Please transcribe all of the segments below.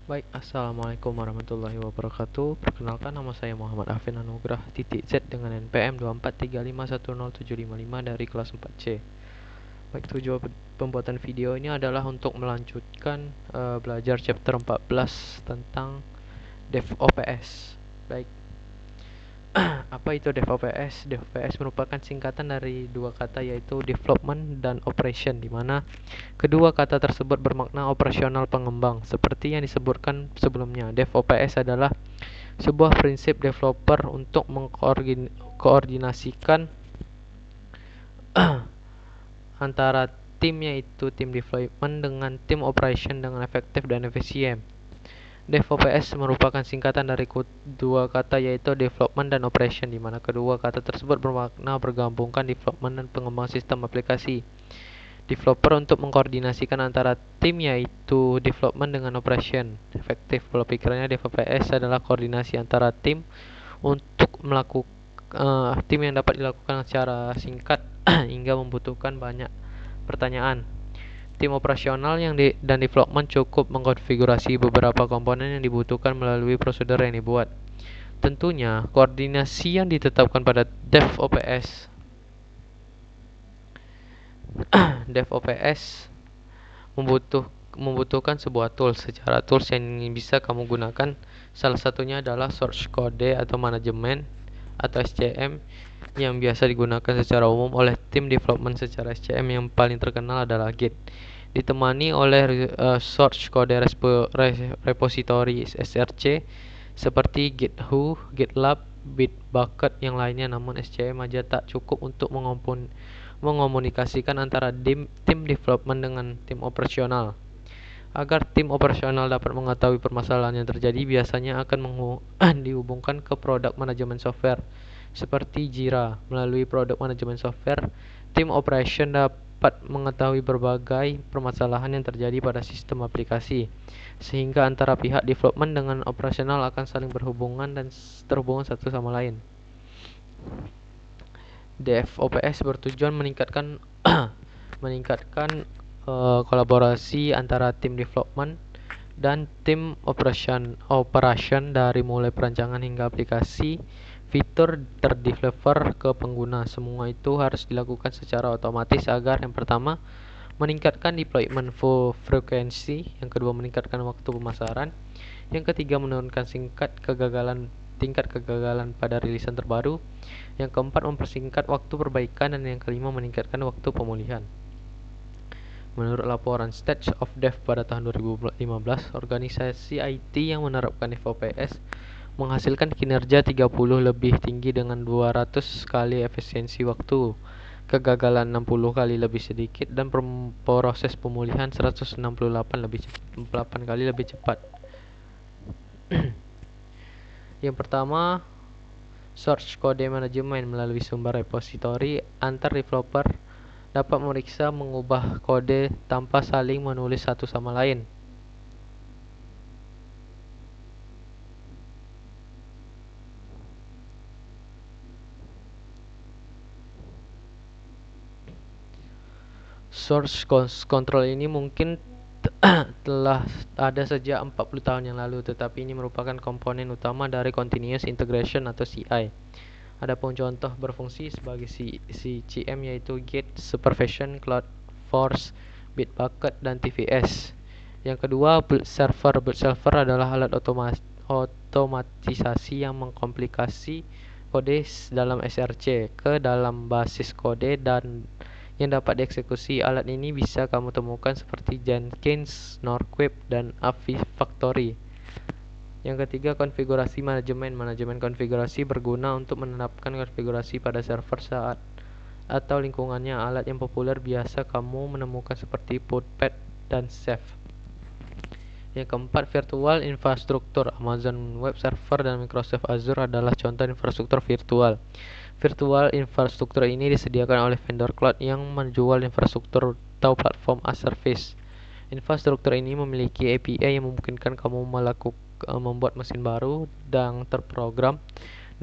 Baik, Assalamualaikum warahmatullahi wabarakatuh. Perkenalkan, nama saya Muhammad Afin Anugrah titik Z dengan NPM 24351075 dari kelas 4C. Baik, tujuan pembuatan video ini adalah untuk melanjutkan belajar chapter 14 tentang DevOps. Baik, apa itu DevOps? DevOps merupakan singkatan dari dua kata, yaitu development dan operation, di mana kedua kata tersebut bermakna operasional pengembang. Seperti yang disebutkan sebelumnya, DevOps adalah sebuah prinsip developer untuk mengkoordinasikan antara tim, yaitu tim development, dengan tim operation dengan efektif dan efisien. DevOps merupakan singkatan dari dua kata, yaitu development dan operation, di mana kedua kata tersebut bermakna bergabungkan development dan pengembang sistem aplikasi. Developer untuk mengkoordinasikan antara tim, yaitu development dengan operation efektif. Pola pikirnya, DevOps adalah koordinasi antara tim untuk melakukan tim yang dapat dilakukan secara singkat hingga membutuhkan banyak pertanyaan. Tim operasional dan development cukup mengkonfigurasi beberapa komponen yang dibutuhkan melalui prosedur yang dibuat. Tentunya, koordinasi yang ditetapkan pada DevOps DevOps membutuhkan sebuah tools. Secara tools yang bisa kamu gunakan, salah satunya adalah source code atau manajemen atau SCM, yang biasa digunakan secara umum oleh tim development. Secara SCM yang paling terkenal adalah Git, ditemani oleh source code repository SRC seperti GitHub, GitLab, Bitbucket yang lainnya. Namun SCM aja tak cukup untuk mengomunikasikan antara tim development dengan tim operasional. Agar tim operasional dapat mengetahui permasalahan yang terjadi, biasanya akan dihubungkan ke produk manajemen software seperti Jira. Melalui produk manajemen software, tim operation dapat mengetahui berbagai permasalahan yang terjadi pada sistem aplikasi, sehingga antara pihak development dengan operasional akan saling berhubungan dan terhubung satu sama lain. DevOps bertujuan meningkatkan kolaborasi antara tim development dan tim operation dari mulai perancangan hingga aplikasi fitur terdeliver ke pengguna. Semua itu harus dilakukan secara otomatis agar, yang pertama, meningkatkan deployment frequency, yang kedua, meningkatkan waktu pemasaran, yang ketiga, menurunkan tingkat kegagalan pada rilisan terbaru, yang keempat, mempersingkat waktu perbaikan, dan yang kelima, meningkatkan waktu pemulihan. Menurut laporan State of Dev pada tahun 2015, organisasi IT yang menerapkan DevOps menghasilkan kinerja 30 lebih tinggi dengan 200 kali efisiensi waktu, kegagalan 60 kali lebih sedikit, dan proses pemulihan 168 kali lebih cepat. Yang pertama, source code management. Melalui sumber repository, antar developer dapat memeriksa mengubah kode tanpa saling menulis satu sama lain. Source control ini mungkin telah ada sejak 40 tahun yang lalu, tetapi ini merupakan komponen utama dari continuous integration atau CI. Adapun contoh berfungsi sebagai CCM, yaitu Git, Supervision, CloudForce, Bitbucket, dan TVS. Yang kedua, build server. Build server adalah alat otomatisasi yang mengkomplikasi kode dalam SRC ke dalam basis kode dan yang dapat dieksekusi. Alat ini bisa kamu temukan seperti Jenkins, Norquip, dan Avifactory. Yang ketiga, konfigurasi manajemen. Manajemen konfigurasi berguna untuk menetapkan konfigurasi pada server saat atau lingkungannya. Alat yang populer biasa kamu menemukan seperti Putpad dan Chef. Yang keempat, virtual infrastruktur. Amazon Web Server dan Microsoft Azure adalah contoh infrastruktur virtual. Virtual infrastruktur ini disediakan oleh vendor cloud yang menjual infrastruktur atau platform as service. Infrastruktur ini memiliki API yang memungkinkan kamu membuat mesin baru dan terprogram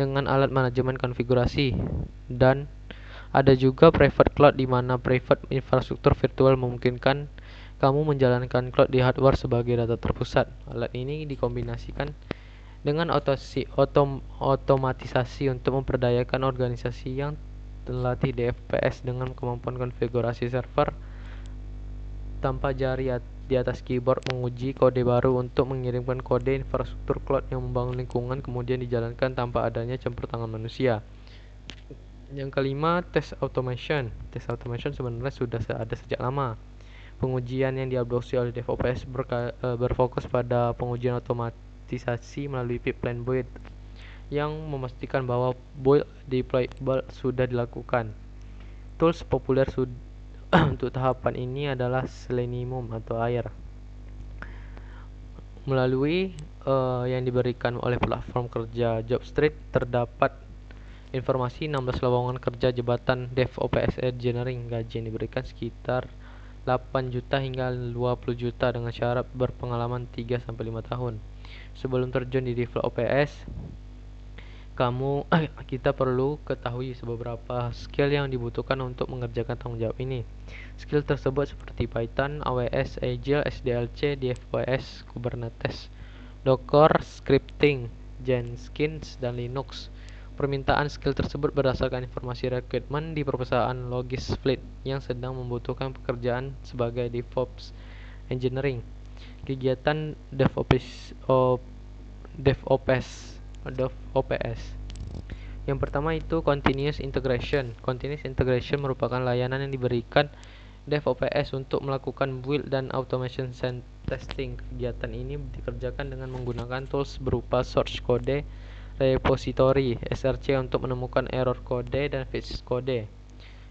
dengan alat manajemen konfigurasi. Dan ada juga private cloud, di mana private infrastruktur virtual memungkinkan kamu menjalankan cloud di hardware sebagai data terpusat. Alat ini dikombinasikan dengan otomatisasi untuk memperdayakan organisasi yang terlatih di FPS dengan kemampuan konfigurasi server tanpa jari di atas keyboard, menguji kode baru untuk mengirimkan kode infrastruktur cloud yang membangun lingkungan kemudian dijalankan tanpa adanya campur tangan manusia. Yang kelima, test automation. Test automation sebenarnya sudah ada sejak lama. Pengujian yang diadopsi oleh DevOps berfokus pada pengujian otomatisasi melalui pipeline build yang memastikan bahwa build deployable sudah dilakukan. Tools populer untuk tahapan ini adalah Selenium atau Air. Melalui yang diberikan oleh platform kerja JobStreet terdapat informasi 16 lowongan kerja jabatan DevOps Engineering. Gaji yang diberikan sekitar 8 juta hingga 20 juta dengan syarat berpengalaman 3-5 tahun. Sebelum terjun di DevOps, kita perlu ketahui beberapa skill yang dibutuhkan untuk mengerjakan tanggung jawab ini. Skill tersebut seperti Python, AWS, Agile, SDLC, DevOps, Kubernetes, Docker, Scripting, Jenkins, dan Linux. Permintaan skill tersebut berdasarkan informasi rekrutmen di perusahaan Logis Fleet yang sedang membutuhkan pekerjaan sebagai DevOps Engineering. Kegiatan DevOps yang pertama itu Continuous Integration. Continuous Integration merupakan layanan yang diberikan DevOps untuk melakukan build dan automation testing. Kegiatan ini dikerjakan dengan menggunakan tools berupa source code repository (SRC) untuk menemukan error kode dan fix kode.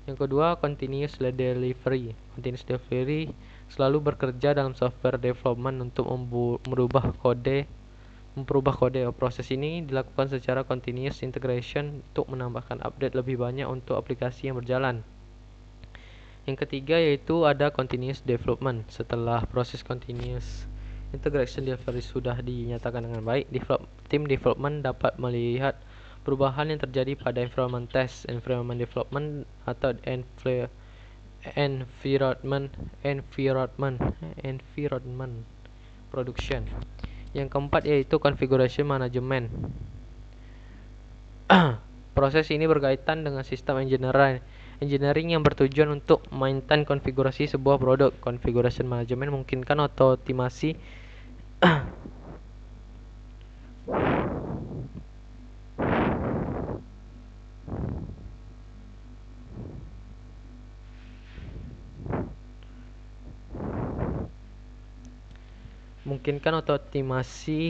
Yang kedua, Continuous Delivery. Continuous Delivery selalu bekerja dalam software development untuk memperubah kode. Proses ini dilakukan secara continuous integration untuk menambahkan update lebih banyak untuk aplikasi yang berjalan. Yang ketiga yaitu ada continuous development. Setelah proses continuous integration delivery sudah dinyatakan dengan baik, tim development dapat melihat perubahan yang terjadi pada environment test, environment development atau environment production. Yang keempat yaitu configuration management. Proses ini berkaitan dengan sistem engineering yang bertujuan untuk memaintain konfigurasi sebuah produk. Configuration management memungkinkan otomatisasi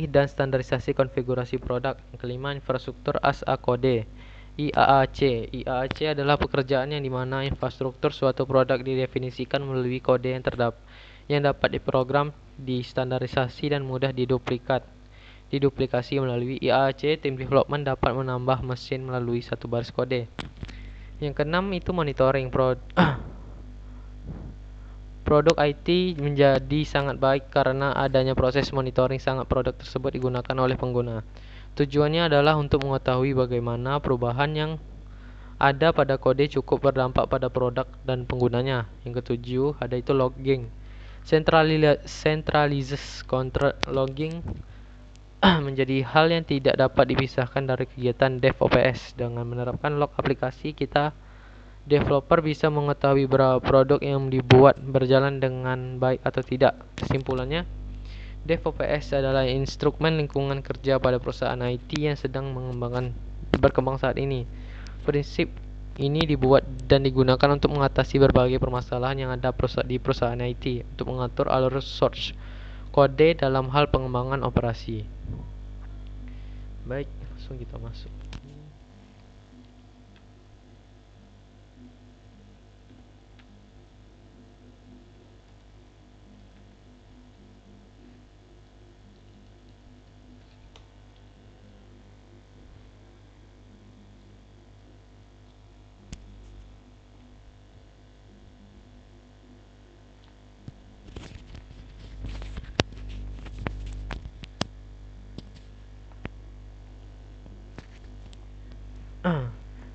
dan standarisasi konfigurasi produk. Yang kelima, infrastruktur as a code. IAAC. IAAC adalah pekerjaan yang dimana infrastruktur suatu produk didefinisikan melalui kode yang dapat diprogram, distandarisasi dan mudah diduplikasi melalui IAAC. Tim development dapat menambah mesin melalui satu baris kode. Yang keenam itu monitoring. Produk IT menjadi sangat baik karena adanya proses monitoring sangat produk tersebut digunakan oleh pengguna. Tujuannya adalah untuk mengetahui bagaimana perubahan yang ada pada kode cukup berdampak pada produk dan penggunanya. Yang ketujuh ada itu logging. Centralized control logging menjadi hal yang tidak dapat dipisahkan dari kegiatan DevOps. Dengan menerapkan log aplikasi, developer bisa mengetahui berapa produk yang dibuat berjalan dengan baik atau tidak. Kesimpulannya, DevOps adalah instrumen lingkungan kerja pada perusahaan IT yang sedang berkembang saat ini. Prinsip ini dibuat dan digunakan untuk mengatasi berbagai permasalahan yang ada di perusahaan IT untuk mengatur alur source kode dalam hal pengembangan operasi. Baik, langsung kita masuk.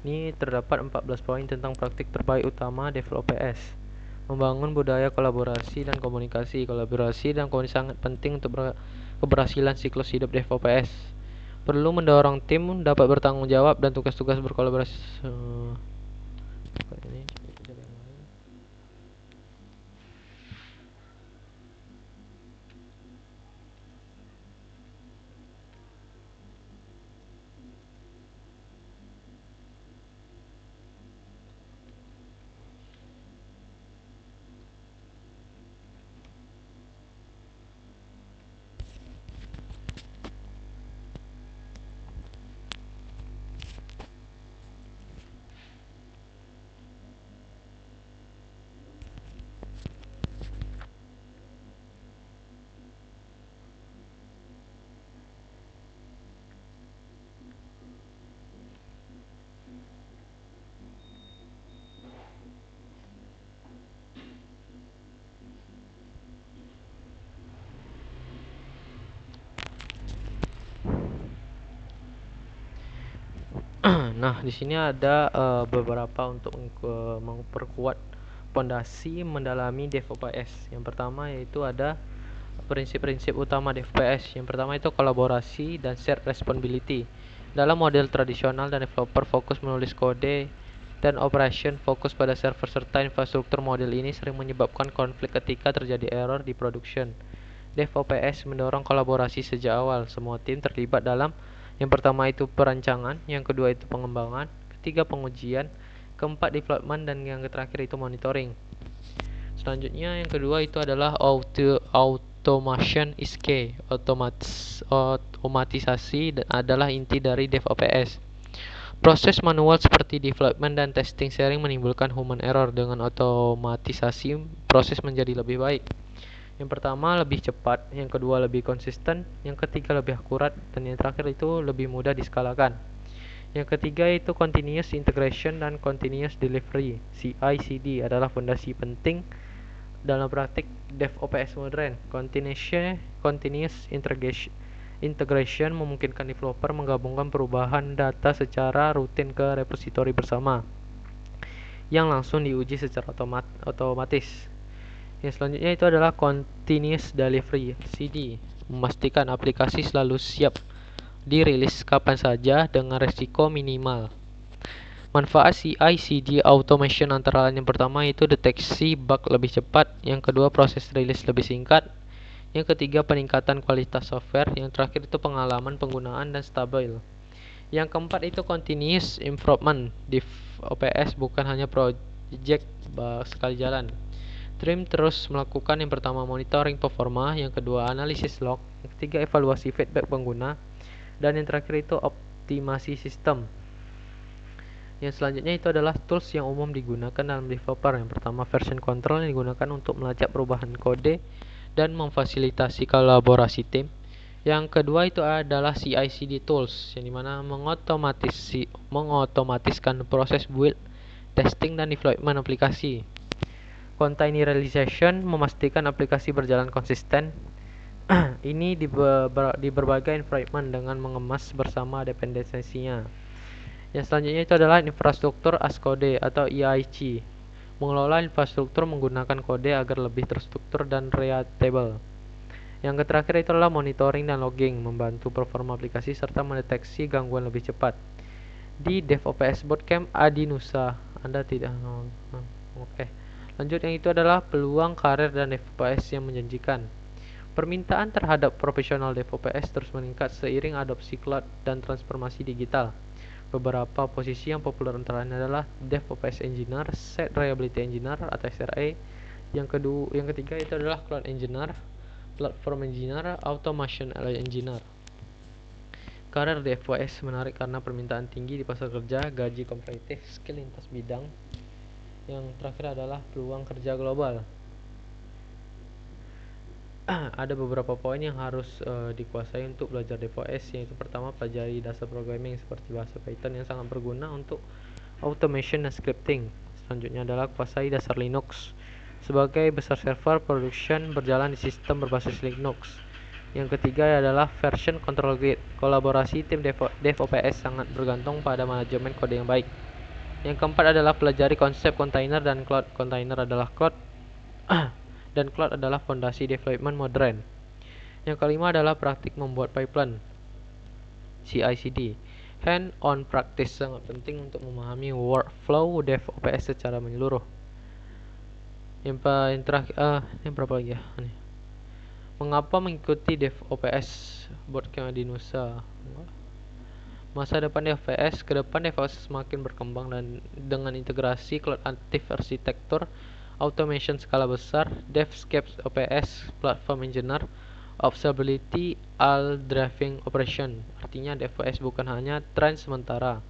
Ini terdapat 14 poin tentang praktik terbaik utama DevOps. Membangun budaya kolaborasi dan komunikasi. Kolaborasi dan komunikasi sangat penting untuk keberhasilan siklus hidup DevOps. Perlu mendorong tim dapat bertanggung jawab dan tugas-tugas berkolaborasi. Ini Nah, di sini ada beberapa untuk memperkuat pondasi mendalami DevOps. Yang pertama yaitu ada prinsip-prinsip utama DevOps. Yang pertama itu kolaborasi dan shared responsibility. Dalam model tradisional dan developer fokus menulis kode dan operation fokus pada server serta infrastruktur, model ini sering menyebabkan konflik ketika terjadi error di production. DevOps mendorong kolaborasi sejak awal. Semua tim terlibat dalam yang pertama itu perancangan, yang kedua itu pengembangan, ketiga pengujian, keempat deployment, dan yang terakhir itu monitoring. Selanjutnya yang kedua itu adalah automation is key. Otomatisasi adalah inti dari DevOps. Proses manual seperti development dan testing sharing menimbulkan human error. Dengan otomatisasi, proses menjadi lebih baik. Yang pertama lebih cepat, yang kedua lebih konsisten, yang ketiga lebih akurat, dan yang terakhir itu lebih mudah diskalakan. Yang ketiga itu continuous integration dan continuous delivery. CI/CD adalah fondasi penting dalam praktik DevOps modern. Continuous integration memungkinkan developer menggabungkan perubahan data secara rutin ke repository bersama yang langsung diuji secara otomatis. Yang selanjutnya itu adalah continuous delivery CD, memastikan aplikasi selalu siap dirilis kapan saja dengan resiko minimal. Manfaat CI/CD automation antara lain, yang pertama itu deteksi bug lebih cepat, yang kedua proses rilis lebih singkat, yang ketiga peningkatan kualitas software, yang terakhir itu pengalaman penggunaan dan stabil. Yang keempat itu continuous improvement. DevOps bukan hanya project sekali jalan. Tim terus melakukan yang pertama monitoring performa, yang kedua analisis log, yang ketiga evaluasi feedback pengguna, dan yang terakhir itu optimasi sistem. Yang selanjutnya itu adalah tools yang umum digunakan dalam developer. Yang pertama version control yang digunakan untuk melacak perubahan kode dan memfasilitasi kolaborasi tim. Yang kedua itu adalah CI/CD tools, yang dimana mengotomatiskan proses build, testing, dan deployment aplikasi. Containerization memastikan aplikasi berjalan konsisten. Ini di berbagai environment dengan mengemas bersama dependensinya. Yang selanjutnya itu adalah infrastruktur as code atau IIC. Mengelola infrastruktur menggunakan kode agar lebih terstruktur dan reliable. Yang terakhir itu adalah monitoring dan logging, membantu performa aplikasi serta mendeteksi gangguan lebih cepat. Di DevOps Bootcamp Adi Nusa, Anda tidak Oke. Lanjut, yang itu adalah peluang karir dan DevOps yang menjanjikan. Permintaan terhadap profesional DevOps terus meningkat seiring adopsi cloud dan transformasi digital. Beberapa posisi yang populer antara lain adalah DevOps Engineer, Site Reliability Engineer atau SRE. Yang ketiga itu adalah Cloud Engineer, Platform Engineer, Automation Engineer. Karir DevOps menarik karena permintaan tinggi di pasar kerja, gaji kompetitif, skill lintas bidang. Yang terakhir adalah peluang kerja global. Ada beberapa poin yang harus dikuasai untuk belajar DevOps, yaitu pertama, pelajari dasar programming seperti bahasa Python yang sangat berguna untuk automation dan scripting. Selanjutnya adalah kuasai dasar Linux. Sebagai besar server production berjalan di sistem berbasis Linux. Yang ketiga adalah version control grid. Kolaborasi tim DevOps sangat bergantung pada manajemen kode yang baik. Yang keempat adalah pelajari konsep container dan cloud. Container adalah cloud Dan cloud adalah fondasi development modern. Yang kelima adalah praktik membuat pipeline CI/CD. Hand-on practice sangat penting untuk memahami workflow DevOps secara menyeluruh. Yang terakhir, ini berapa lagi ya? Mengapa mengikuti DevOps Bootcamp di Nusa? Masa depan DevOps, ke depan DevOps semakin berkembang dan dengan integrasi cloud aktif arsitektur, automation skala besar, DevScapes OPS, platform engineer, observability, all driving operation. Artinya DevOps bukan hanya tren sementara,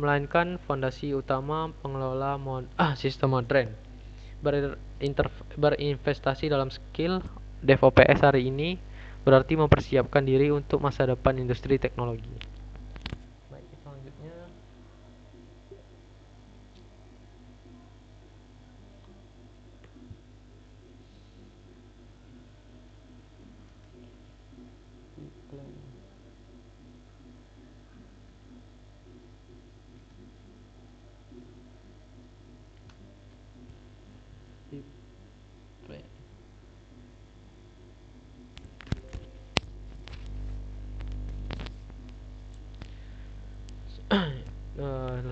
melainkan fondasi utama pengelola sistem modern. Berinvestasi dalam skill DevOps hari ini berarti mempersiapkan diri untuk masa depan industri teknologi. Baik, selanjutnya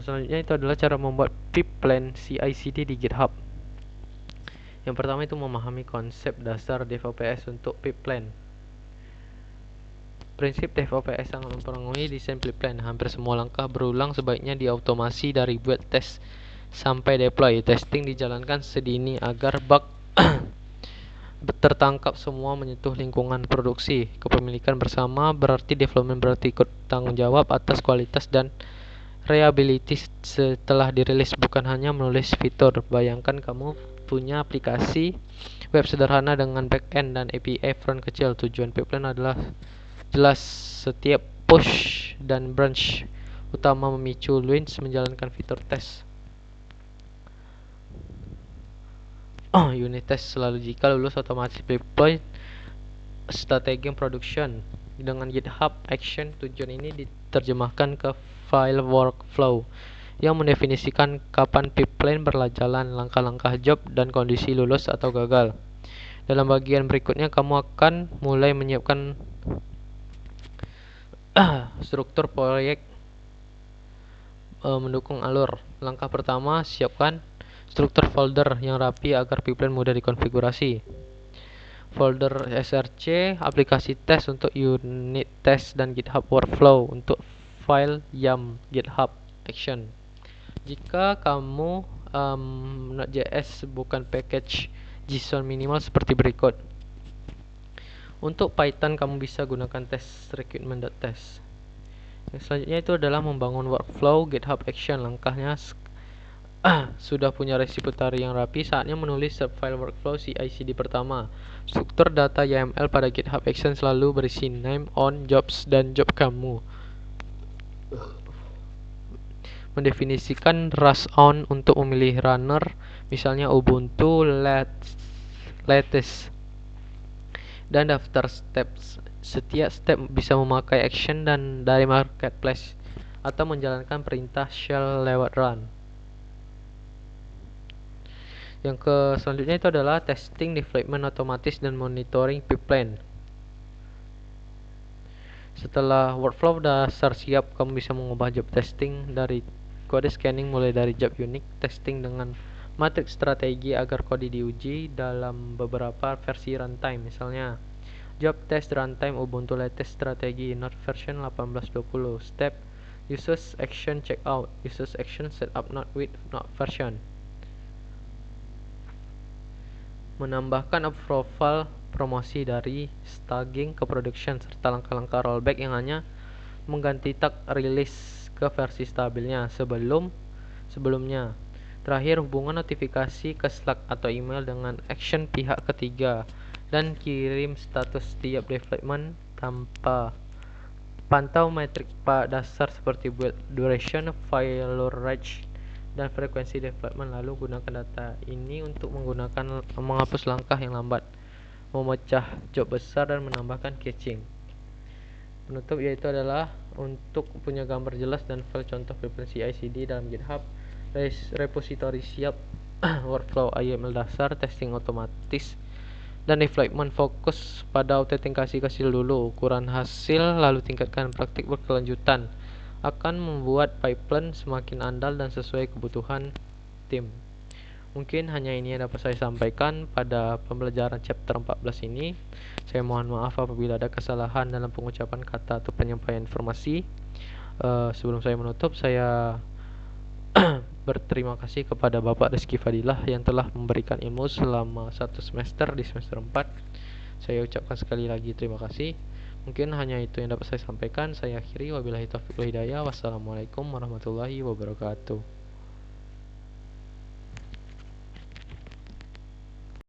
selanjutnya itu adalah cara membuat pipeline CI/CD di GitHub. Yang pertama itu memahami konsep dasar DevOps untuk pipeline. Prinsip DevOps sangat mempengaruhi desain pipeline. Hampir semua langkah berulang sebaiknya diautomasi dari buat tes sampai deploy. Testing dijalankan sedini agar bug tertangkap semua menyentuh lingkungan produksi. Kepemilikan bersama berarti development berarti ikut tanggung jawab atas kualitas dan reliability setelah dirilis, bukan hanya menulis fitur. Bayangkan kamu punya aplikasi web sederhana dengan backend dan API front kecil. Tujuan pipeline adalah jelas, setiap push dan branch utama memicu Luins menjalankan fitur tes. Unit test selalu jika lulus otomatis deploy strategi production dengan GitHub Action. Tujuan ini diterjemahkan ke file workflow yang mendefinisikan kapan pipeline berjalan, langkah-langkah job, dan kondisi lulus atau gagal. Dalam bagian berikutnya kamu akan mulai menyiapkan struktur proyek mendukung alur. Langkah pertama, siapkan struktur folder yang rapi agar pipeline mudah dikonfigurasi. Folder SRC, aplikasi tes untuk unit test, dan GitHub workflow untuk file YAM GitHub Action. Jika kamu Node.js bukan package JSON minimal seperti berikut. Untuk Python kamu bisa gunakan test requirement.test. Selanjutnya itu adalah membangun workflow GitHub Action. Langkahnya sudah punya repository yang rapi, saatnya menulis subfile workflow CI/CD pertama. Struktur data YAML pada GitHub Action selalu berisi name, on, jobs, dan job kamu. Mendefinisikan rush on untuk memilih runner, misalnya Ubuntu latest, dan daftar steps. Setiap step bisa memakai action dan dari marketplace atau menjalankan perintah shell lewat run. Yang selanjutnya itu adalah testing, development otomatis, dan monitoring pipeline. Setelah workflow dasar siap, kamu bisa mengubah job testing dari kode scanning mulai dari job unique testing dengan matriks strategi agar kode diuji dalam beberapa versi runtime. Misalnya job test runtime Ubuntu latest strategi not version 18.20. Step uses action checkout, uses action setup not with not version. Menambahkan approval promosi dari staging ke production serta langkah-langkah rollback yang hanya mengganti tag rilis ke versi stabilnya sebelumnya. Terakhir, hubungan notifikasi ke Slack atau email dengan action pihak ketiga dan kirim status setiap development tanpa pantau metrik dasar seperti build duration, failure rate, dan frekuensi development. Lalu gunakan data ini untuk menghapus langkah yang lambat, memecah job besar, dan menambahkan caching. Penutup yaitu adalah untuk punya gambar jelas dan file contoh pipeline CI/CD dalam GitHub repository siap workflow YAML dasar, testing otomatis, dan development. Fokus pada autentikasi kecil dulu, ukuran hasil, lalu tingkatkan praktik berkelanjutan. Akan membuat pipeline semakin andal dan sesuai kebutuhan tim. Mungkin hanya ini yang dapat saya sampaikan pada pembelajaran chapter 14 ini. Saya mohon maaf apabila ada kesalahan dalam pengucapan kata atau penyampaian informasi. Sebelum saya menutup, saya berterima kasih kepada Bapak Rizky Fadilah yang telah memberikan ilmu selama 1 semester di semester 4. Saya ucapkan sekali lagi terima kasih. Mungkin hanya itu yang dapat saya sampaikan. Saya akhiri, wabillahi taufiq wal hidayah. Wassalamualaikum warahmatullahi wabarakatuh.